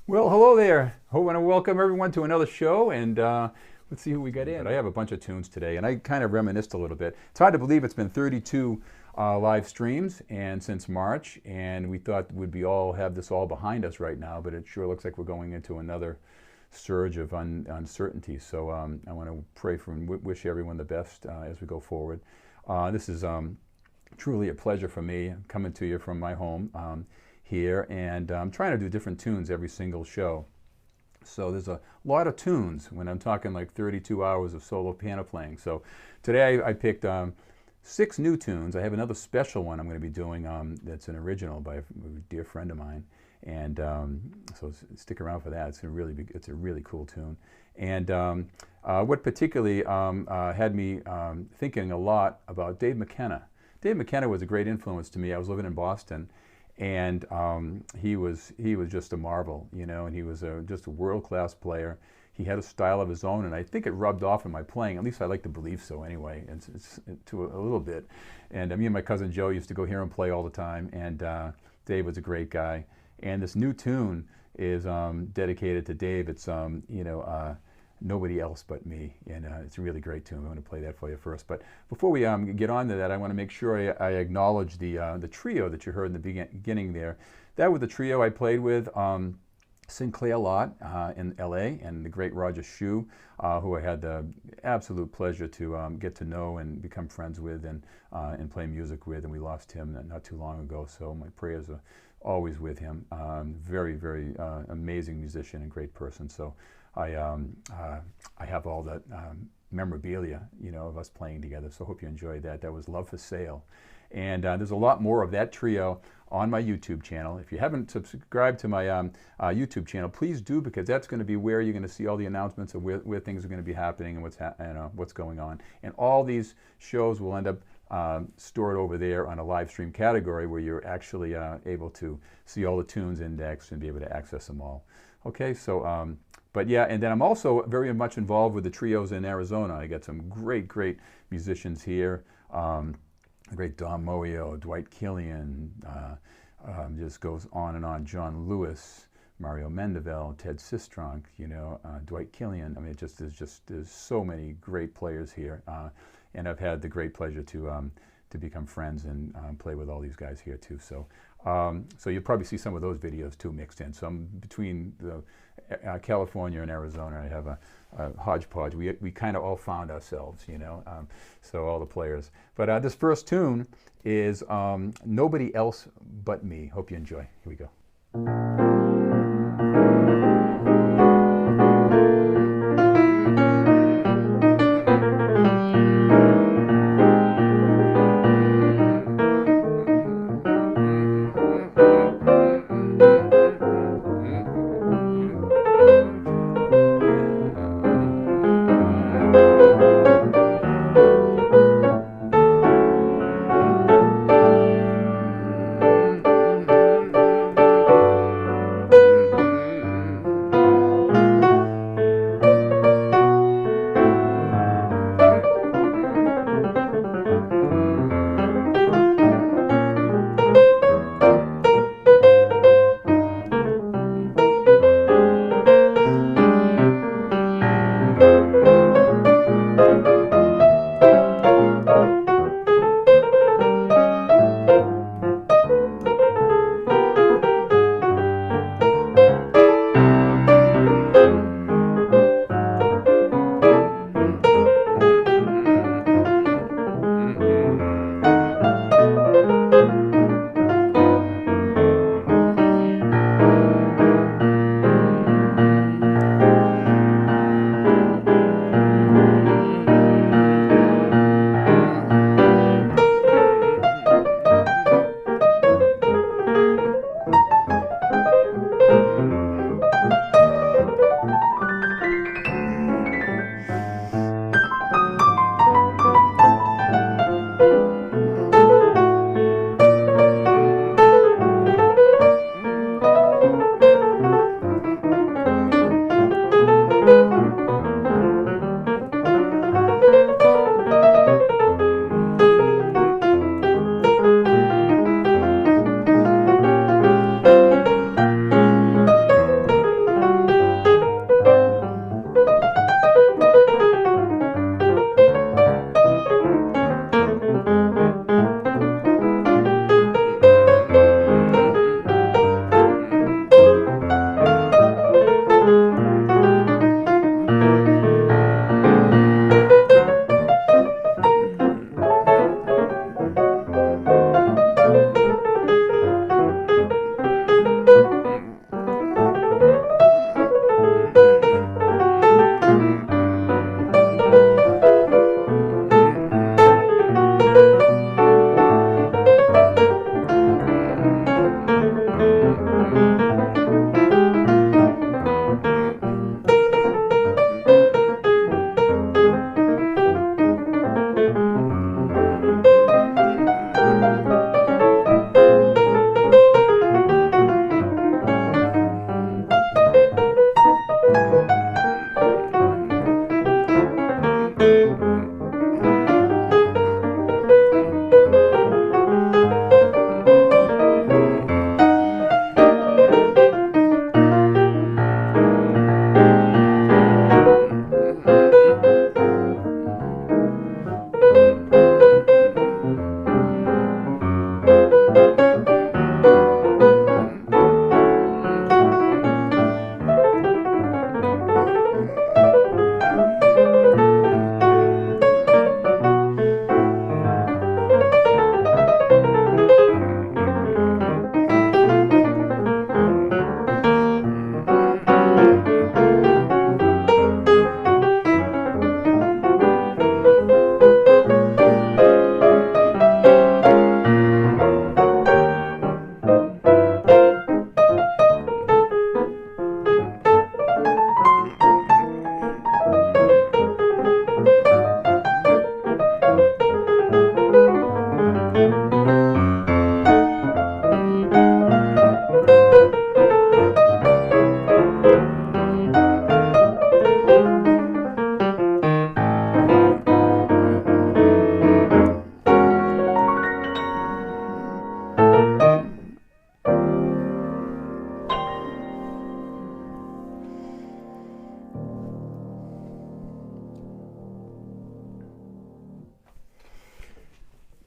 Well, hello there. I want to welcome everyone to another show, and let's see who we got in. I have a bunch of tunes today, and I kind of reminisced a little bit. It's hard to believe it's been 32 live streams and since March, and we thought we'd be all have this all behind us right now, but it sure looks like we're going into another surge of uncertainty. So I want to pray for and wish everyone the best as we go forward. This is truly a pleasure for me coming to you from my home. Here, and I'm trying to do different tunes every single show. So there's a lot of tunes when I'm talking like 32 hours of solo piano playing. So today I picked 6 new tunes. I have another special one I'm going to be doing that's an original by a dear friend of mine, and so stick around for that. It's a really cool tune. And what particularly had me thinking a lot about Dave McKenna. Dave McKenna was a great influence to me. I was living in Boston. And he was just a marvel, you know, and he was just a world-class player. He had a style of his own, and I think it rubbed off in my playing. At least I like to believe so anyway, it's to a little bit. And me and my cousin Joe used to go hear him play all the time, and Dave was a great guy. And this new tune is dedicated to Dave. It's, Nobody Else But Me, and it's a really great tune. I'm going to play that for you first. But before we get on to that, I want to make sure I acknowledge the trio that you heard in the beginning there. That was the trio I played with, Sinclair, Lott in LA, and the great Roger Shew, who I had the absolute pleasure to get to know and become friends with and play music with. And we lost him not too long ago, so my prayers are always with him. Very, very amazing musician and great person. So I have all that memorabilia, you know, of us playing together. So I hope you enjoyed that. That was Love for Sale. And there's a lot more of that trio on my YouTube channel. If you haven't subscribed to my YouTube channel, please do, because that's going to be where you're going to see all the announcements of where things are going to be happening and what's going on. And all these shows will end up stored over there on a live stream category where you're actually able to see all the tunes indexed and be able to access them all. Okay, so but yeah, and then I'm also very much involved with the trios in Arizona. I got some great musicians here. The great Don Moio, Dwight Killian, just goes on and on. John Lewis, Mario Mendevel, Ted Sistronk, you know, Dwight Killian. I mean, there's so many great players here, and I've had the great pleasure to become friends and play with all these guys here too. So so you'll probably see some of those videos too mixed in. So I'm between California and Arizona. I have a hodgepodge. We kind of all found ourselves, you know, so all the players. But this first tune is Nobody Else But Me. Hope you enjoy. Here we go.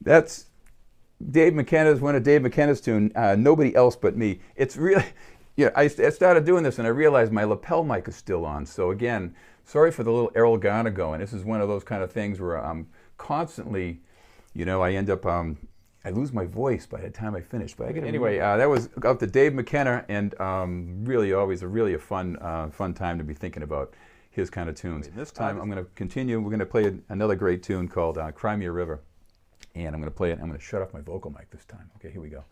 That's Dave McKenna's, one of Dave McKenna's tune, Nobody Else But Me. It's really, yeah, I started doing this and I realized my lapel mic is still on. So again, sorry for the little Erlgana going. This is one of those kind of things where I'm constantly, you know, I end up, I lose my voice by the time I finish. But anyway, that was up to Dave McKenna, and really always a fun time to be thinking about his kind of tunes. This time I'm going to continue. We're going to play another great tune called Crimea River. And I'm going to play it. I'm going to shut off my vocal mic this time. Okay, here we go.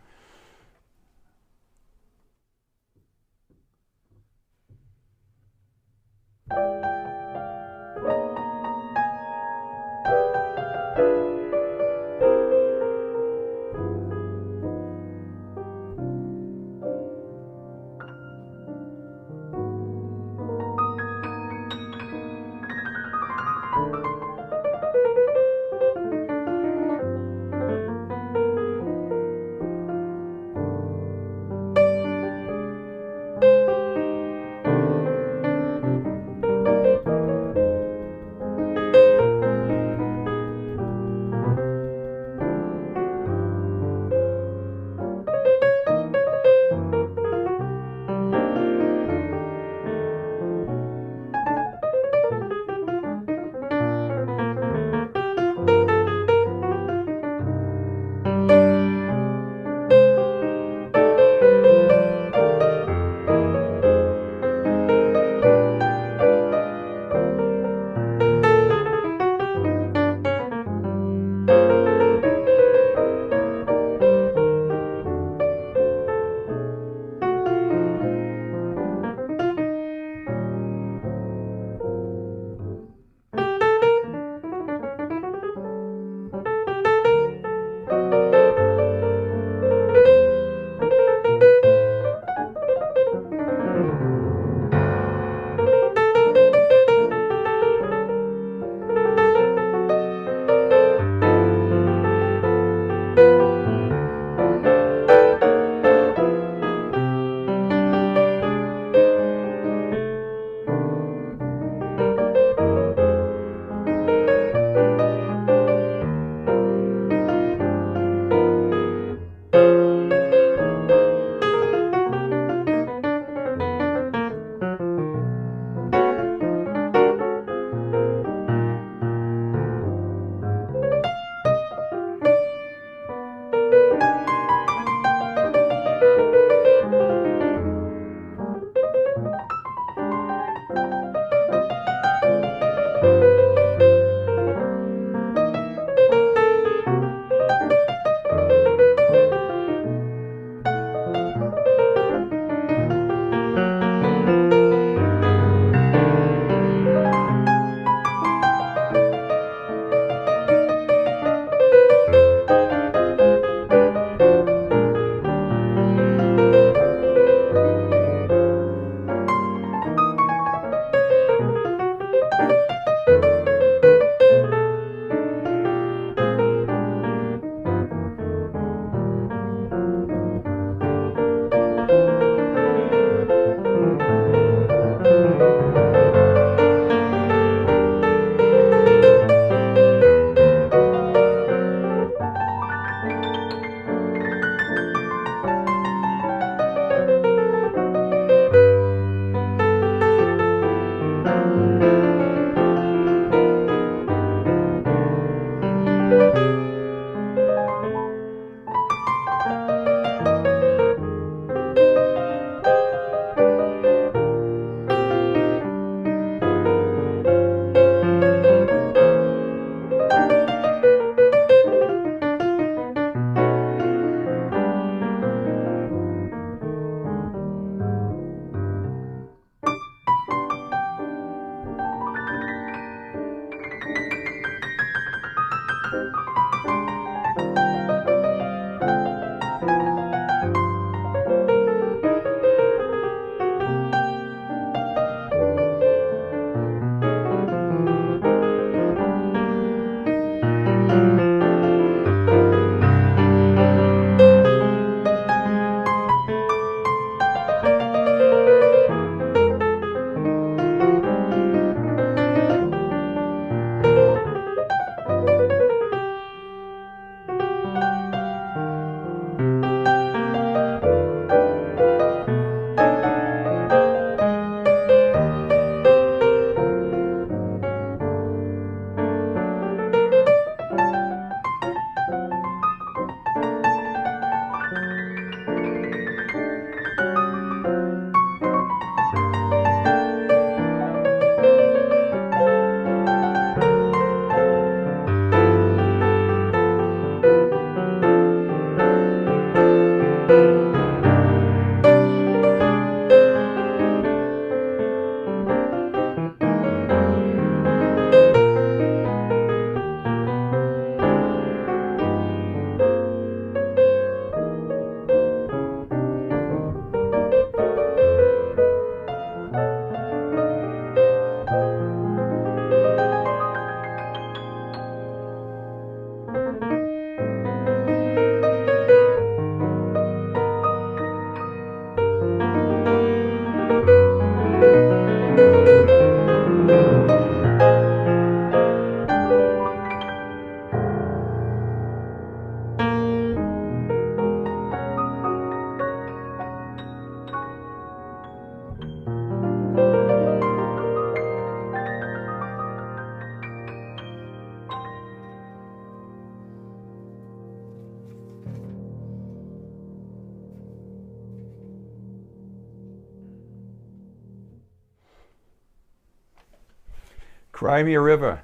Crimea River.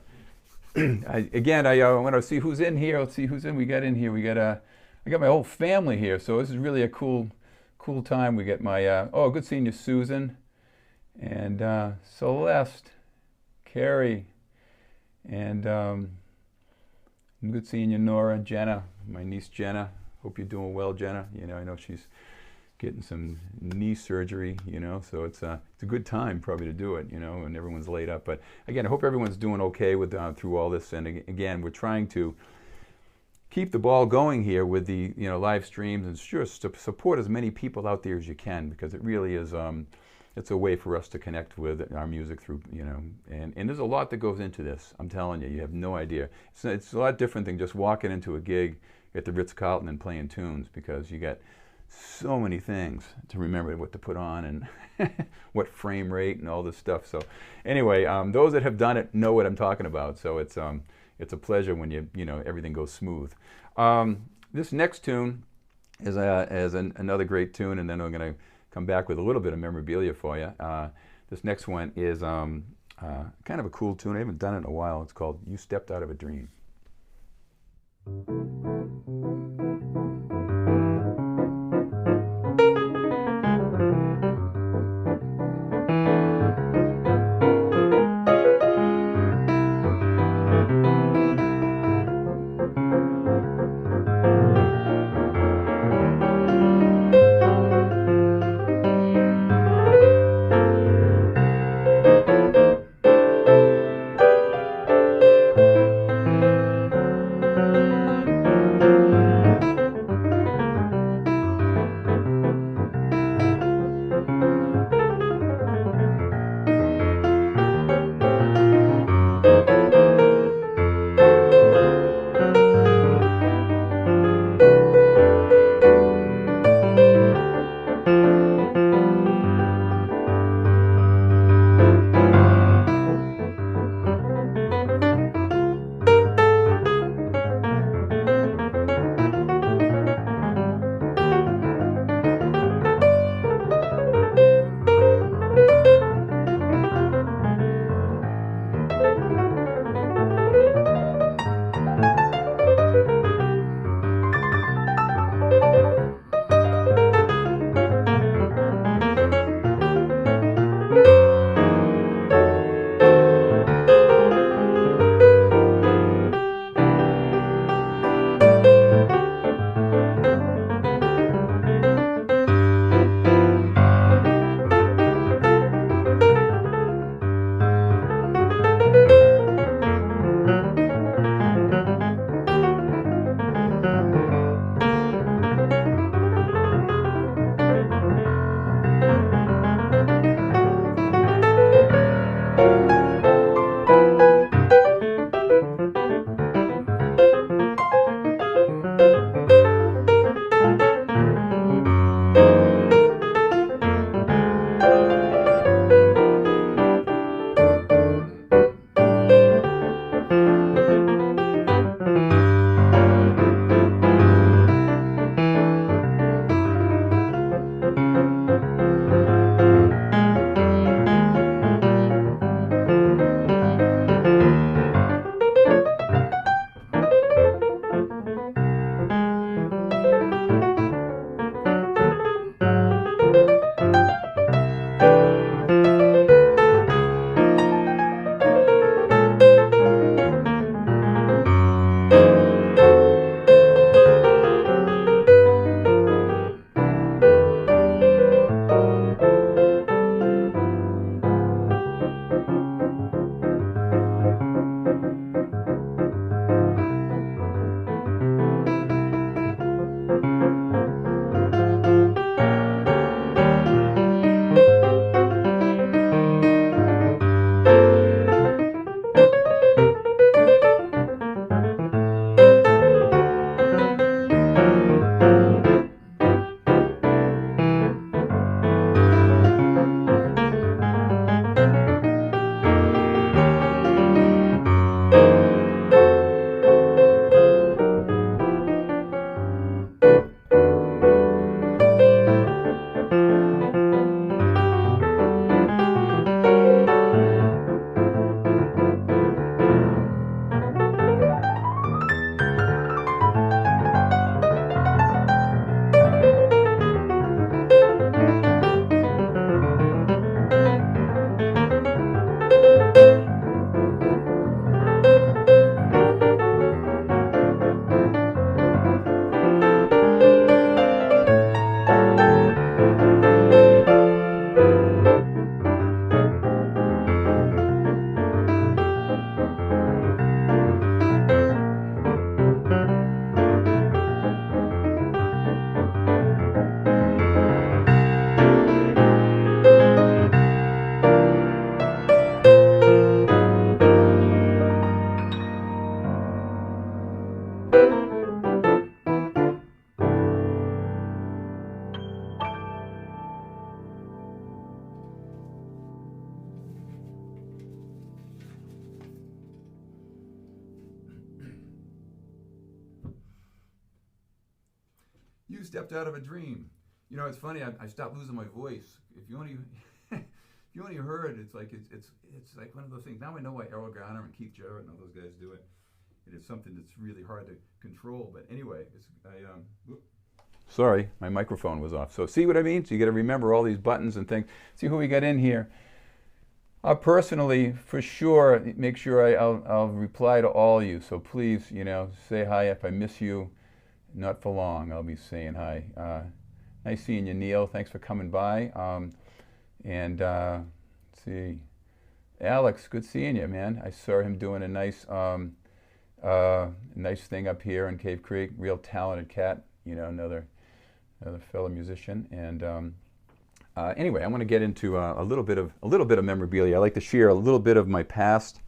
I want to see who's in here. Let's see who's in. We got in here. I got my whole family here, so this is really a cool time. We get my, good seeing you, Susan, and Celeste, Carrie, and good seeing you, Nora, Jenna, my niece Jenna. Hope you're doing well, Jenna. You know, I know she's getting some knee surgery, you know, so it's a good time probably to do it, you know, and everyone's laid up. But again, I hope everyone's doing okay with through all this. And again, we're trying to keep the ball going here with the, you know, live streams, and sure, support as many people out there as you can, because it really is it's a way for us to connect with our music through, you know, and there's a lot that goes into this. I'm telling you, you have no idea. It's a lot different than just walking into a gig at the Ritz-Carlton and playing tunes, because you got so many things to remember what to put on and what frame rate and all this stuff. So anyway, those that have done it know what I'm talking about. So it's a pleasure when you know everything goes smooth. This next tune is another great tune, and then I'm going to come back with a little bit of memorabilia for you. This next one is kind of a cool tune. I haven't done it in a while. It's called "You Stepped Out of a Dream." you stepped out of a dream. You know, it's funny. I stopped losing my voice. If you only if you only heard, it's like like one of those things. Now I know why Errol Garner and Keith Jarrett and all those guys do it. It is something that's really hard to control. But anyway, sorry, my microphone was off. So see what I mean? So you got to remember all these buttons and things. See who we got in here. I'll personally, for sure, make sure I'll reply to all of you. So please, you know, say hi if I miss you. Not for long, I'll be saying hi. Nice seeing you, Neil. Thanks for coming by. Let's see, Alex, good seeing you, man. I saw him doing a nice thing up here in Cave Creek. Real talented cat. You know, another fellow musician. And anyway, I want to get into a little bit of memorabilia. I like to share a little bit of my past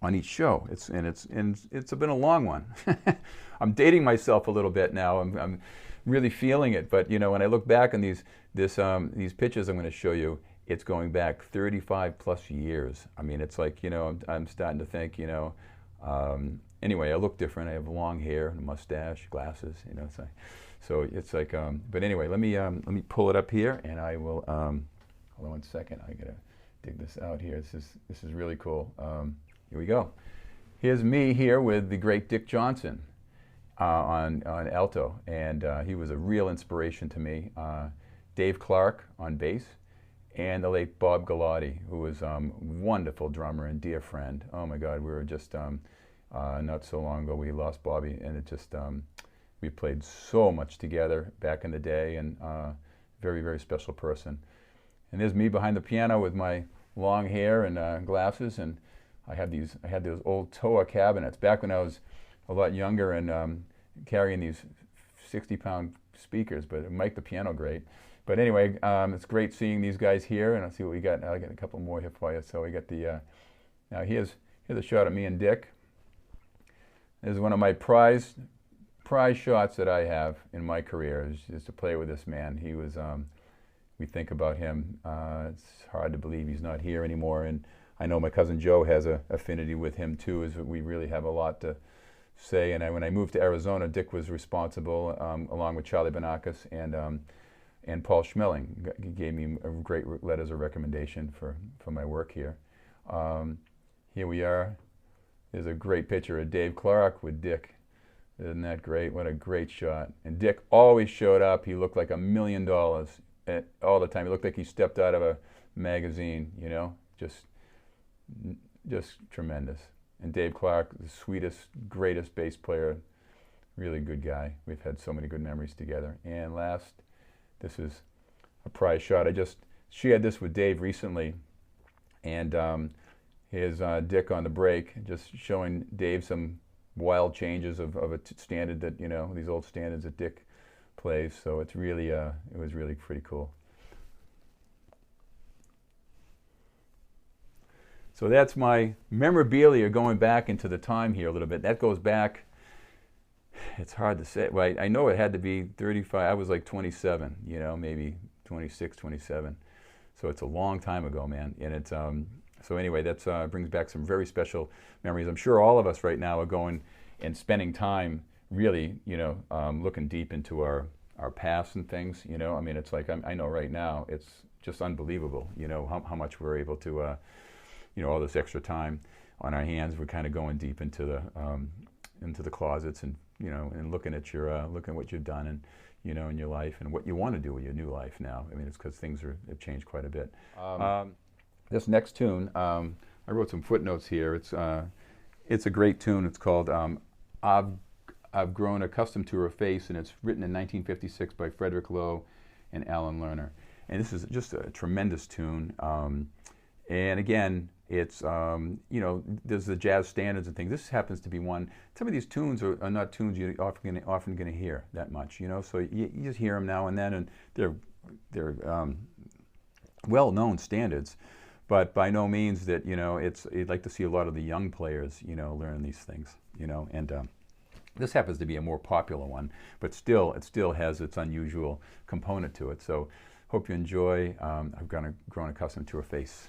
on each show. It's been a long one. I'm dating myself a little bit now. I'm really feeling it. But you know, when I look back on these pictures I'm going to show you, it's going back 35 plus years. I mean, it's like, you know, I'm starting to think, you know. Anyway, I look different. I have long hair, a mustache, glasses. You know, so it's like. But anyway, let me pull it up here, and I will. Hold on 1 second. I gotta dig this out here. This is really cool. Here we go. Here's me here with the great Dick Johnson on alto, and he was a real inspiration to me. Dave Clark on bass, and the late Bob Gullotti, who was a wonderful drummer and dear friend. Oh my God, we were just not so long ago we lost Bobby, and it just we played so much together back in the day, and very, very special person. And there's me behind the piano with my long hair and glasses, and I had those old Toa cabinets back when I was a lot younger, and carrying these 60-pound speakers, but it mic'd the piano great. But anyway, it's great seeing these guys here, and I'll see what we got. I'll get a couple more here for you. So we got the, now here's a shot of me and Dick. This is one of my prize shots that I have in my career, is to play with this man. He was, we think about him, it's hard to believe he's not here anymore, and I know my cousin Joe has an affinity with him too, as we really have a lot to say. And when I moved to Arizona, Dick was responsible, along with Charlie Banakis and Paul Schmeling. He gave me great letters of recommendation for my work here. Here we are. There's a great picture of Dave Clark with Dick. Isn't that great? What a great shot. And Dick always showed up. He looked like $1 million all the time. He looked like he stepped out of a magazine, you know, just tremendous. And Dave Clark, the sweetest, greatest bass player, really good guy. We've had so many good memories together. And last, this is a prize shot. I just shared this with Dave recently, and here's Dick on the break, just showing Dave some wild changes of a standard that, you know, these old standards that Dick plays. So it's really, it was really pretty cool. So that's my memorabilia going back into the time here a little bit. That goes back, it's hard to say. Well, I know it had to be 35. I was like 27, you know, maybe 26, 27. So it's a long time ago, man. And it's, so anyway, that brings back some very special memories. I'm sure all of us right now are going and spending time really, you know, looking deep into our past and things, you know. I mean, it's like, I know right now, it's just unbelievable, you know, how much we're able to, you know, all this extra time on our hands. We're kind of going deep into the closets, and, you know, and looking at what you've done, and, you know, in your life, and what you want to do with your new life now. I me's because things have changed quite a bit. This next tune, I wrote some footnotes here. It's a great tune. It's called I've Grown Accustomed to Her Face, and it's written in 1956 by Frederick Lowe and Alan Lerner. And this is just a tremendous tune. And again, it's, you know, there's the jazz standards and things. This happens to be one. Some of these tunes are not tunes you're often going to hear that much, you know. So you just hear them now and then, and they're well-known standards. But by no means that, you know, you'd like to see a lot of the young players, you know, learn these things, you know. And this happens to be a more popular one, but still, it still has its unusual component to it. So hope you enjoy. I've grown accustomed to Her Face.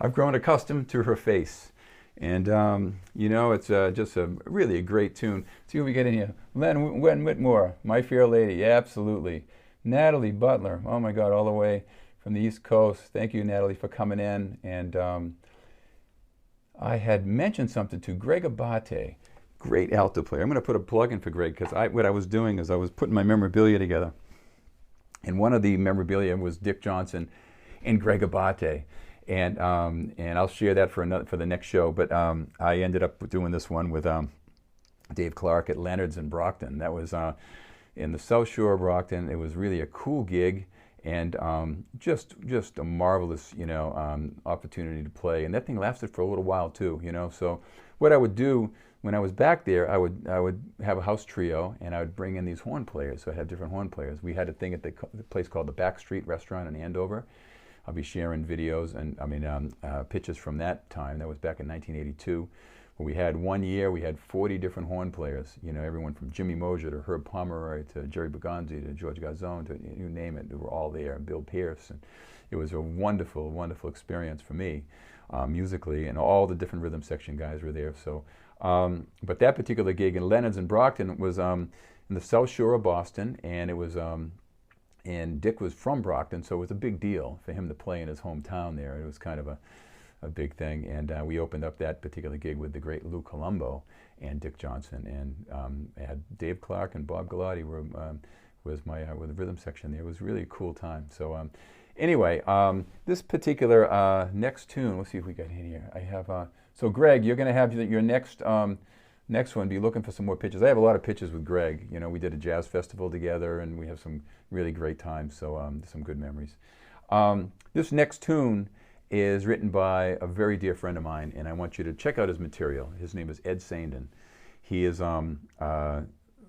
I've grown accustomed to her face. And, you know, it's just really a great tune. See what we get in here. Len Whitmore, My Fair Lady, yeah, absolutely. Natalie Butler, oh my God, all the way from the East Coast. Thank you, Natalie, for coming in. And I had mentioned something to Greg Abate, great alto player. I'm going to put a plug in for Greg, because what I was doing is I was putting my memorabilia together. And one of the memorabilia was Dick Johnson and Greg Abate. And I'll share that for the next show. But I ended up doing this one with Dave Clark at Leonard's in Brockton. That was in the South Shore of Brockton. It was really a cool gig, and just a marvelous, you know, opportunity to play. And that thing lasted for a little while too, you know. So what I would do when I was back there, I would have a house trio, and I would bring in these horn players. So I had different horn players. We had a thing at the place called the Backstreet Restaurant in Andover. I'll be sharing videos and pictures from that time. That was back in 1982. Where we had 1 year, we had 40 different horn players. You know, everyone from Jimmy Mosier to Herb Pomeroy to Jerry Bergonzi to George Garzone to you name it. They were all there. And Bill Pierce. And it was a wonderful, wonderful experience for me musically, and all the different rhythm section guys were there. So, but that particular gig in Leonard's in Brockton was in the South Shore of Boston, and it was. And Dick was from Brockton, so it was a big deal for him to play in his hometown there. It was kind of a big thing. And we opened up that particular gig with the great Lou Colombo and Dick Johnson. And I had Dave Clark and Bob Gullotti with the rhythm section there. It was really a cool time. So anyway, this particular next tune, let's see if we got in here. I have, so Greg, you're going to have your next one, be looking for some more pictures. I have a lot of pictures with Greg. You know, we did a jazz festival together, and we have some really great times, so some good memories. This next tune is written by a very dear friend of mine, and I want you to check out his material. His name is Ed Saindon. He is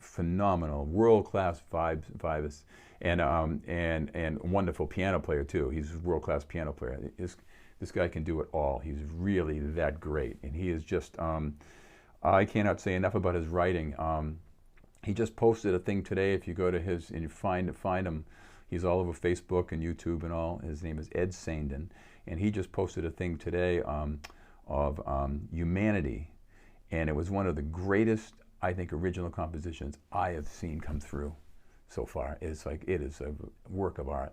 phenomenal, world-class vibist, and wonderful piano player, too. He's a world-class piano player. This guy can do it all. He's really that great, and he is just... I cannot say enough about his writing. He just posted a thing today. If you go to his and you find him, he's all over Facebook and YouTube and all. His name is Ed Saindon, and he just posted a thing today of humanity, and it was one of the greatest, I think, original compositions I have seen come through so far. It's like it is a work of art,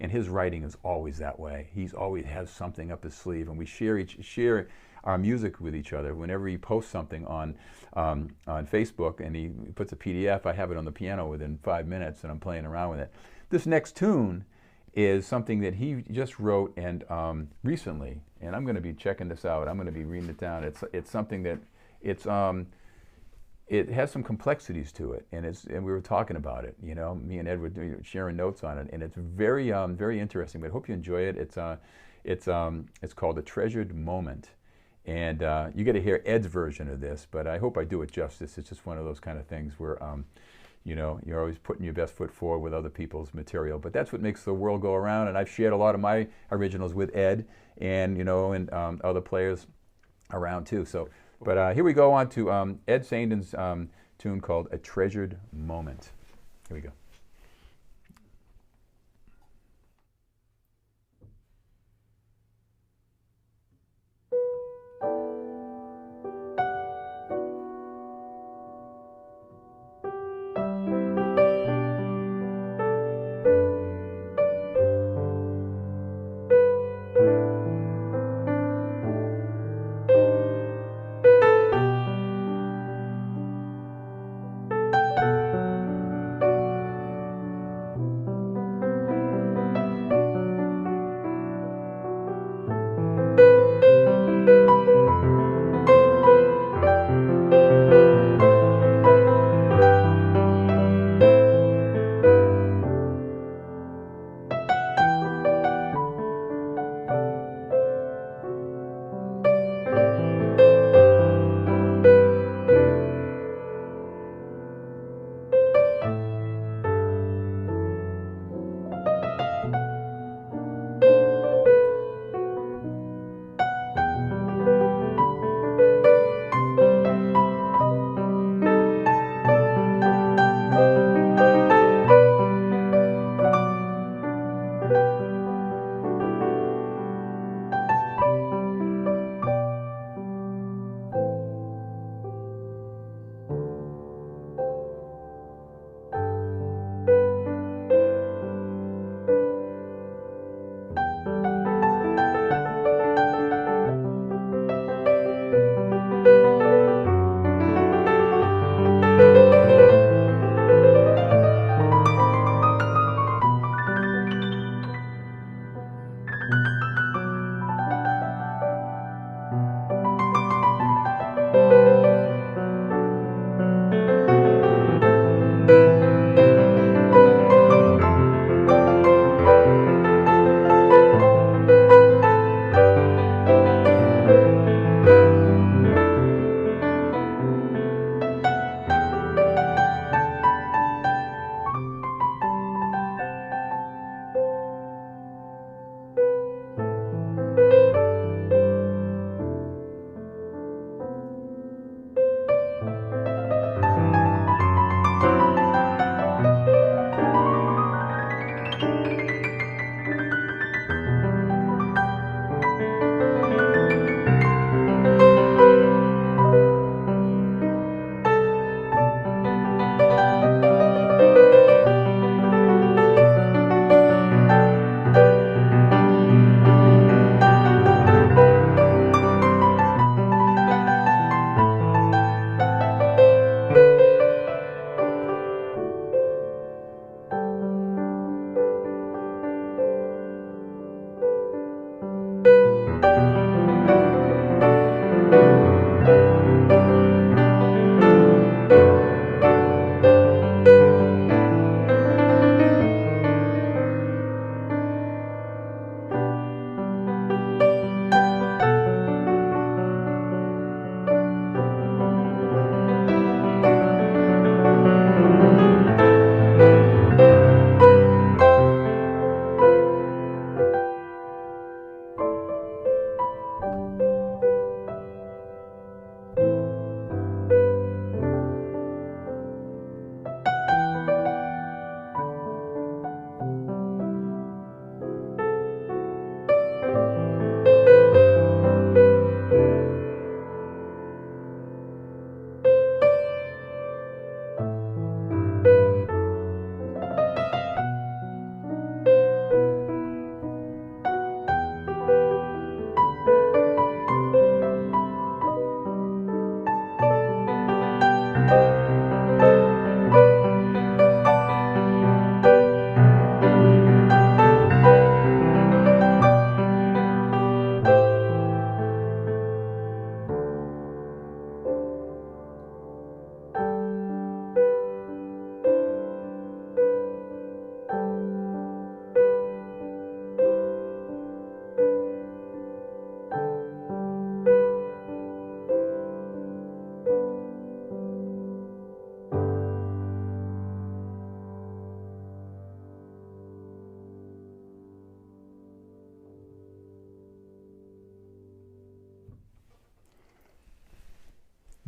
and his writing is always that way. He's always has something up his sleeve, and we share our music with each other. Whenever he posts something on Facebook and he puts a PDF, I have it on the piano within 5 minutes, and I'm playing around with it. This next tune is something that he just wrote and recently, and I'm going to be checking this out. I'm going to be reading it down. It's something that it has some complexities to it, and we were talking about it. You know, me and Ed were sharing notes on it, and it's very very interesting. But I hope you enjoy it. It's called A Treasured Moment. And you get to hear Ed's version of this, but I hope I do it justice. It's just one of those kind of things where, you know, you're always putting your best foot forward with other people's material. But that's what makes the world go around. And I've shared a lot of my originals with Ed, and you know, and other players around too. So, but here we go on to Ed Saindon's tune called "A Treasured Moment." Here we go.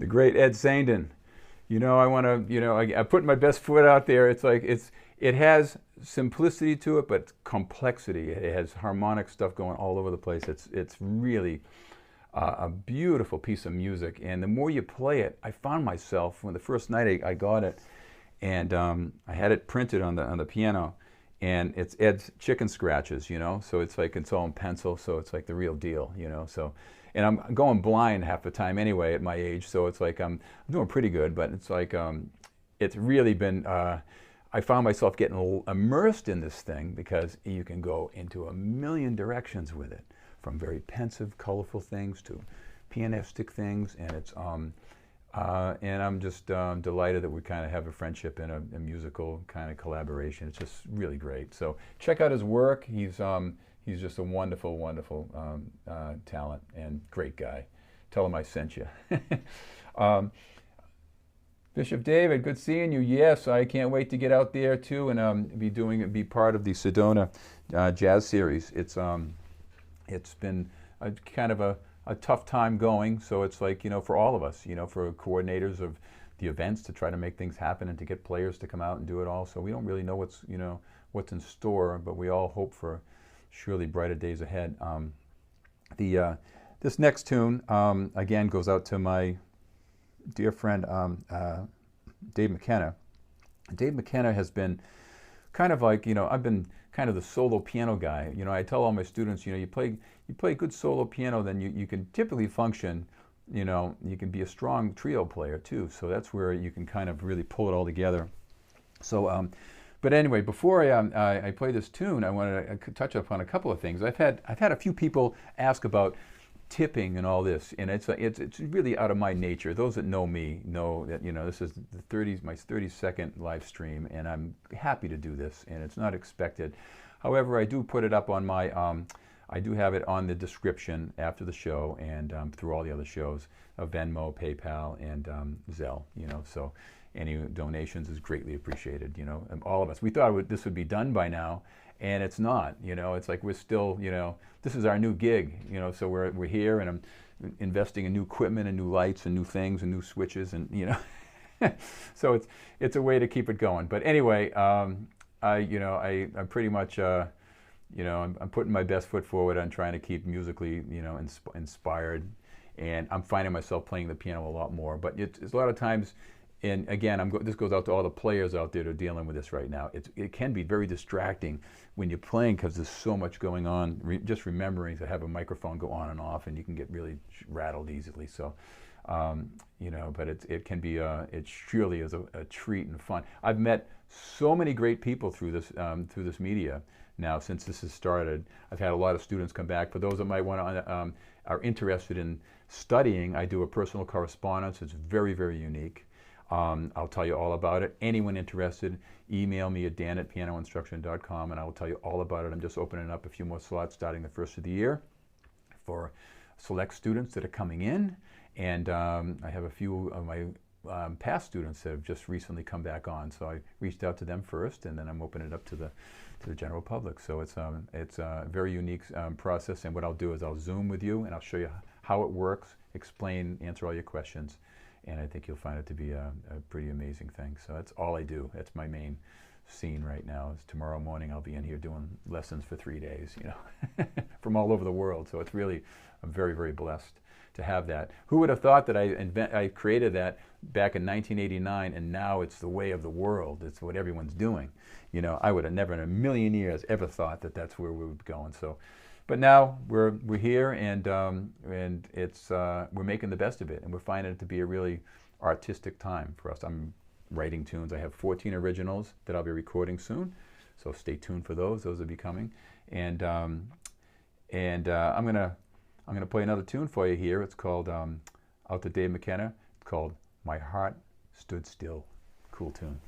the great Ed Saindon. You know, I want to, you know, I put my best foot out there. It's like, it has simplicity to it, but complexity. It has harmonic stuff going all over the place. It's really a beautiful piece of music. And the more you play it, I found myself, when the first night I got it, and I had it printed on the piano, and it's Ed's chicken scratches, you know, so it's like, it's all in pencil, so it's like the real deal, you know, so. And I'm going blind half the time anyway at my age, so it's like I'm doing pretty good, but it's like, it's really been, I found myself getting immersed in this thing because you can go into a million directions with it, from very pensive, colorful things to pianistic things, and it's, and I'm just delighted that we kind of have a friendship and a musical kind of collaboration. It's just really great. So check out his work. He's just a wonderful, wonderful talent and great guy. Tell him I sent you. Bishop David, good seeing you. Yes, I can't wait to get out there too and be part of the Sedona Jazz Series. It's been kind of a tough time going, so it's like, you know, for all of us, you know, for coordinators of the events to try to make things happen and to get players to come out and do it all. So we don't really know what's in store, but we all hope for surely brighter days ahead. This next tune, again, goes out to my dear friend Dave McKenna. Dave McKenna has been kind of like, you know, I've been kind of the solo piano guy. You know, I tell all my students, you know, you play good solo piano, then you can typically function, you know, you can be a strong trio player too. So that's where you can kind of really pull it all together. So, but anyway, before I play this tune, I wanted to touch upon a couple of things. I've had a few people ask about tipping and all this, and it's really out of my nature. Those that know me know that, you know, this is my 32nd live stream, and I'm happy to do this, and it's not expected. However, I do put it up on my, I do have it on the description after the show and through all the other shows of Venmo, PayPal, and ZELLE, you know, so any donations is greatly appreciated, you know, and all of us. We thought this would be done by now, and it's not, you know. It's like we're still, you know, this is our new gig, you know, so we're here, and I'm investing in new equipment and new lights and new things and new switches, and, you know, so it's a way to keep it going. But anyway, I'm pretty much, you know, I'm putting my best foot forward on trying to keep musically, you know, inspired, and I'm finding myself playing the piano a lot more. But it's a lot of times. And again, this goes out to all the players out there that are dealing with this right now. It can be very distracting when you're playing because there's so much going on. Just remembering to have a microphone go on and off, and you can get really rattled easily. So, you know, but it can be, it surely is a treat and fun. I've met so many great people through this media now since this has started. I've had a lot of students come back. For those that might want to, are interested in studying, I do a personal correspondence. It's very, very unique. I'll tell you all about it. Anyone interested, email me at dan@pianoinstruction.com, and I will tell you all about it. I'm just opening up a few more slots starting the first of the year for select students that are coming in, and I have a few of my past students that have just recently come back on. So I reached out to them first, and then I'm opening it up to the general public. So it's a very unique process, and what I'll do is I'll Zoom with you, and I'll show you how it works, explain, answer all your questions. And I think you'll find it to be a pretty amazing thing. So that's all I do. That's my main scene right now. Is tomorrow morning I'll be in here doing lessons for 3 days, you know, from all over the world. So it's really, I'm very, very blessed to have that. Who would have thought that I created that back in 1989, and now it's the way of the world. It's what everyone's doing. You know, I would have never in a million years ever thought that that's where we would be going. So. But now we're here, and it's we're making the best of it, and we're finding it to be a really artistic time for us. I'm writing tunes. I have 14 originals that I'll be recording soon, so stay tuned for those. Those will be coming, and I'm gonna play another tune for you here. It's called out to Dave McKenna. It's called "My Heart Stood Still." Cool tune.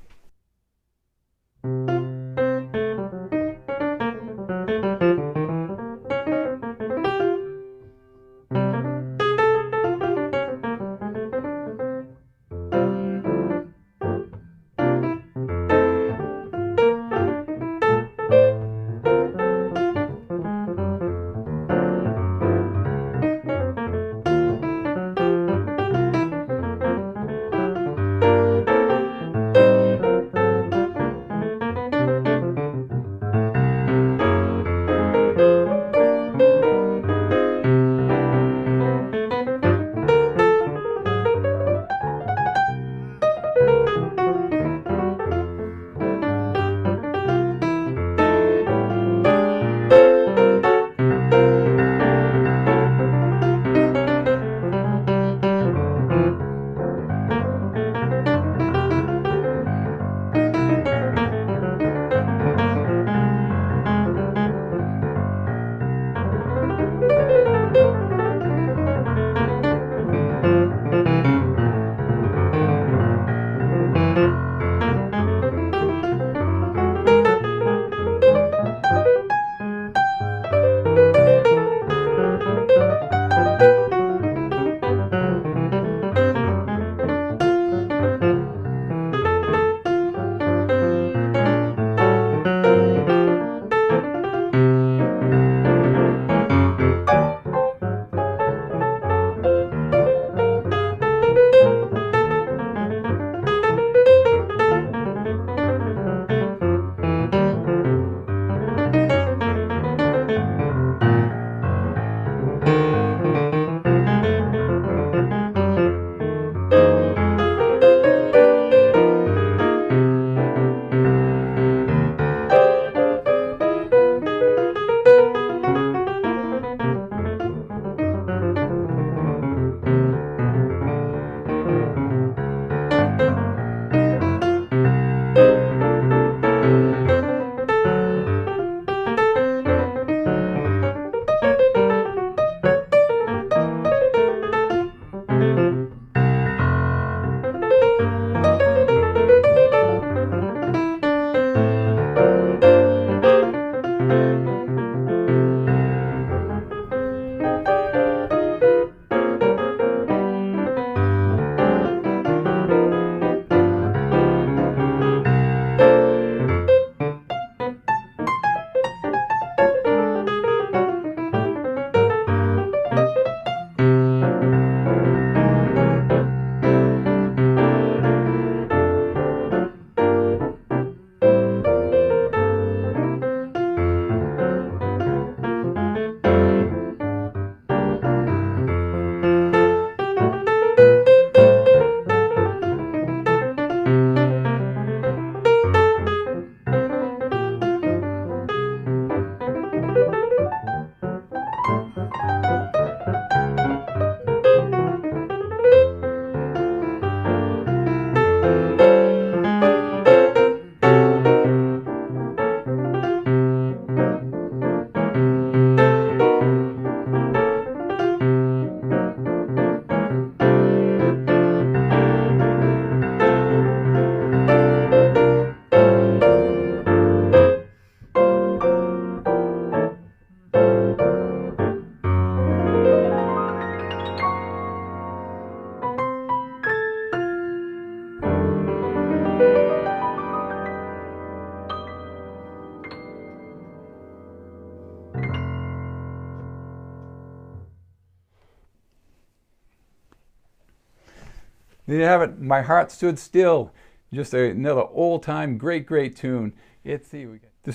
There you have it. My Heart Stood Still. Just another old-time, great tune. This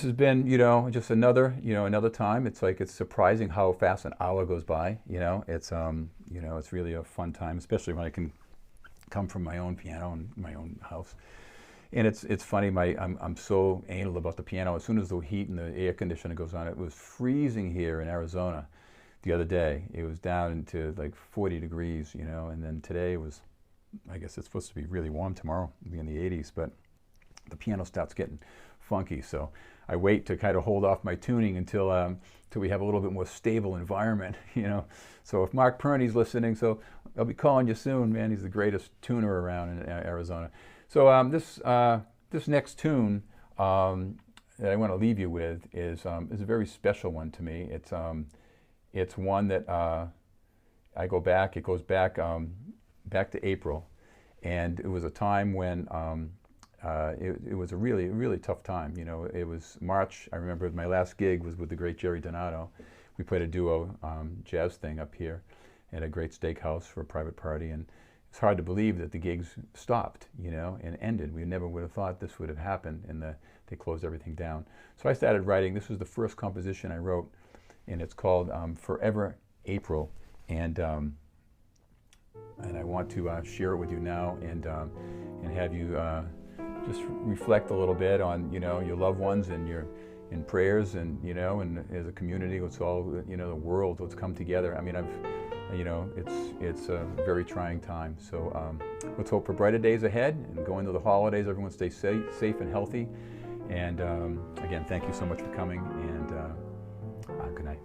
has been, just another time. It's like it's surprising how fast an hour goes by. It's really a fun time, especially when I can come from my own piano and my own house. And it's funny. I'm so anal about the piano. As soon as the heat and the air conditioner goes on, it was freezing here in Arizona the other day. It was down into like 40 degrees, and then today it was. I guess it's supposed to be really warm tomorrow, it'll be in the 80s, but the piano starts getting funky, so I wait to kind of hold off my tuning until we have a little bit more stable environment, So if Mark Perney's listening, so I'll be calling you soon, man. He's the greatest tuner around in Arizona. So this next tune that I want to leave you with is a very special one to me. It's one that it goes back to April, and it was a time when it was a really tough time. It was March. I remember my last gig was with the great Jerry Donato. We played a duo jazz thing up here at a great steakhouse for a private party, and it's hard to believe that the gigs stopped, and ended. We never would have thought this would have happened, and they closed everything down. So I started writing. This was the first composition I wrote, and it's called Forever April, and I want to share it with you now, and have you just reflect a little bit on your loved ones and your prayers, and and as a community, it's all the world, let's come together. I mean, it's a very trying time. So let's hope for brighter days ahead, and go into the holidays. Everyone stay safe and healthy. And again, thank you so much for coming, and good night.